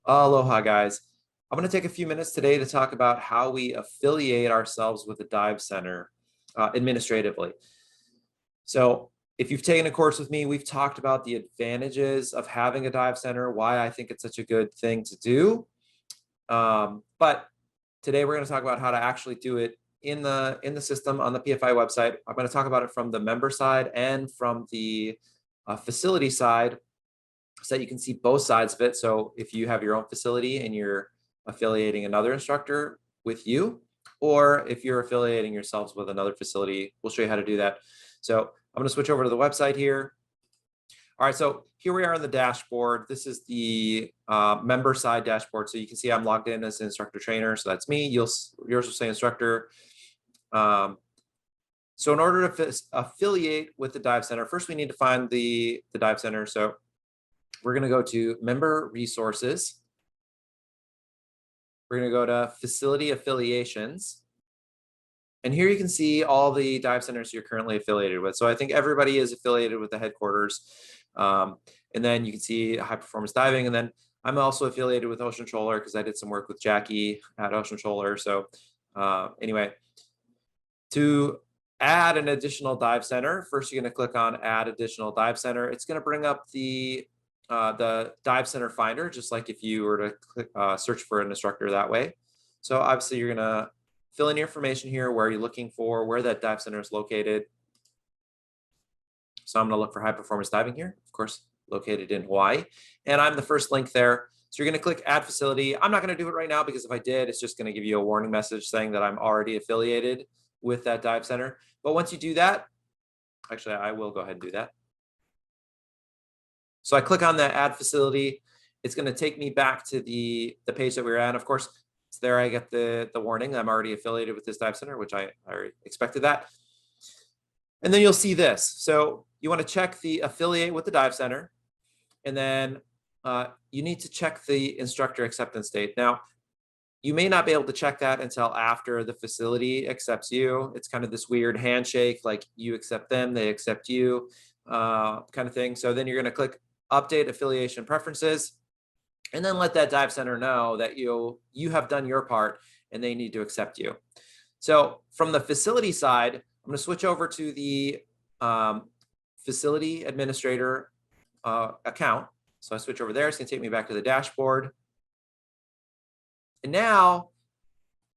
Aloha, guys. I'm going to take a few minutes today to talk about how we affiliate ourselves with the Dive Center administratively. So if you've taken a course with me, we've talked about the advantages of having a Dive Center, why I think it's such a good thing to do. But today we're going to talk about how to actually do it in the system on the PFI website. I'm going to talk about it from the member side and from the facility side, so that you can see both sides of it. So if you have your own facility and you're affiliating another instructor with you, or if you're affiliating yourselves with another facility, we'll show you how to do that. So I'm going to switch over to the website here. All right, so here we are on the dashboard. This is the member side dashboard. So you can see I'm logged in as an instructor trainer. So that's me. Yours will say instructor. So in order to affiliate with the Dive Center, first we need to find the Dive Center. So we're going to go to member resources. We're going to go to facility affiliations. And here you can see all the dive centers you're currently affiliated with. So I think everybody is affiliated with the headquarters. And then you can see high performance diving. And then I'm also affiliated with Ocean Shoaler because I did some work with Jackie at Ocean Shoaler. So anyway, to add an additional dive center, first you're going to click on add additional dive center. It's going to bring up the dive center finder, just like if you were to click, search for an instructor that way. So obviously you're going to fill in your information here, where you're looking for, where that dive center is located. So I'm going to look for high performance diving here, of course, located in Hawaii. And I'm the first link there. So you're going to click add facility. I'm not going to do it right now because if I did, it's just going to give you a warning message saying that I'm already affiliated with that dive center. But once you do that, actually, I will go ahead and do that. So I click on that add facility. It's going to take me back to the page that we were at. Of course, it's there. I get the warning. I'm already affiliated with this dive center, which I already expected that. And then you'll see this. So you want to check the affiliate with the dive center. And then you need to check the instructor acceptance date. Now, you may not be able to check that until after the facility accepts you. It's kind of this weird handshake, like you accept them, they accept you, kind of thing. So then you're going to click update affiliation preferences, and then let that dive center know that you have done your part and they need to accept you. So from the facility side, I'm going to switch over to the facility administrator account. So I switch over there. It's going to take me back to the dashboard. And now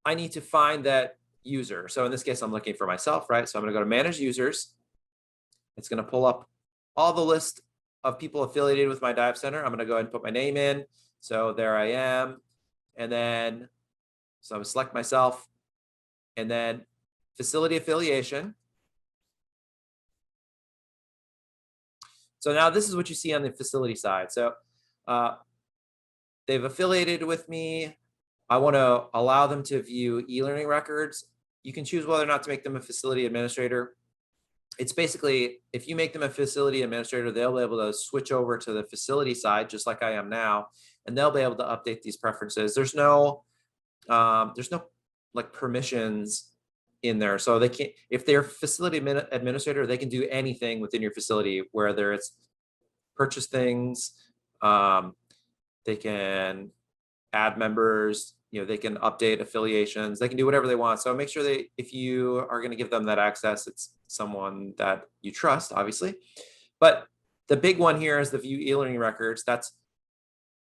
I need to find that user. So in this case, I'm looking for myself, right? So I'm going to go to manage users. It's going to pull up all the list of people affiliated with my dive center. I'm going to go ahead and put my name in. So there I am. And then, so I'm going to select myself and then facility affiliation. So now this is what you see on the facility side. So they've affiliated with me. I want to allow them to view e-learning records. You can choose whether or not to make them a facility administrator. It's basically, if you make them a facility administrator, they'll be able to switch over to the facility side, just like I am now, and they'll be able to update these preferences. There's no like permissions in there. So they can't, if they're facility administrator, they can do anything within your facility, whether it's purchase things, they can add members, they can update affiliations, they can do whatever they want. So make sure if you are going to give them that access, it's someone that you trust, obviously. But the big one here is the view e-learning records. That's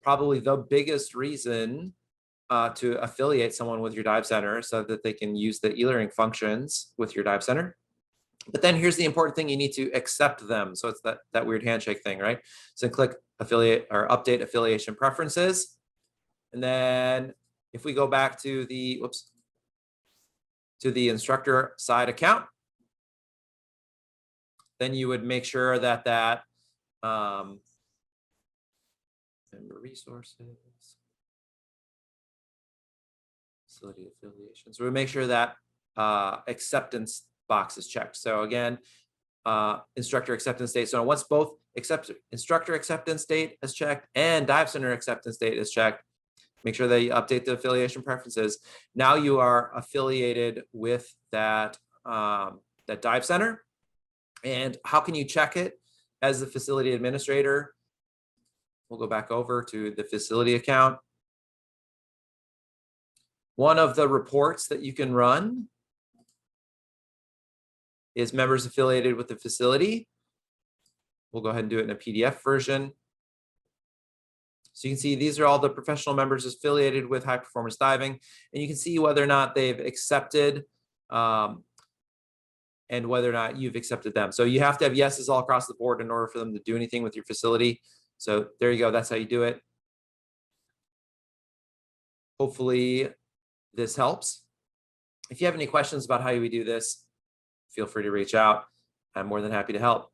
probably the biggest reason to affiliate someone with your dive center, so that they can use the e-learning functions with your dive center. But then here's the important thing: you need to accept them. So it's that weird handshake thing, right? So click affiliate or update affiliation preferences. And then if we go back to the, to the instructor side account, then you would make sure that member resources, facility affiliations. So we make sure that acceptance box is checked. So again, instructor acceptance date. So once both instructor acceptance date is checked and dive center acceptance date is checked, make sure that you update the affiliation preferences. Now you are affiliated with that dive center. And how can you check it as the facility administrator? We'll go back over to the facility account. One of the reports that you can run is members affiliated with the facility. We'll go ahead and do it in a PDF version. So you can see these are all the professional members affiliated with high performance diving, and you can see whether or not they've accepted and whether or not you've accepted them. So you have to have yeses all across the board in order for them to do anything with your facility. So there you go. That's how you do it. Hopefully this helps. If you have any questions about how we do this, feel free to reach out. I'm more than happy to help.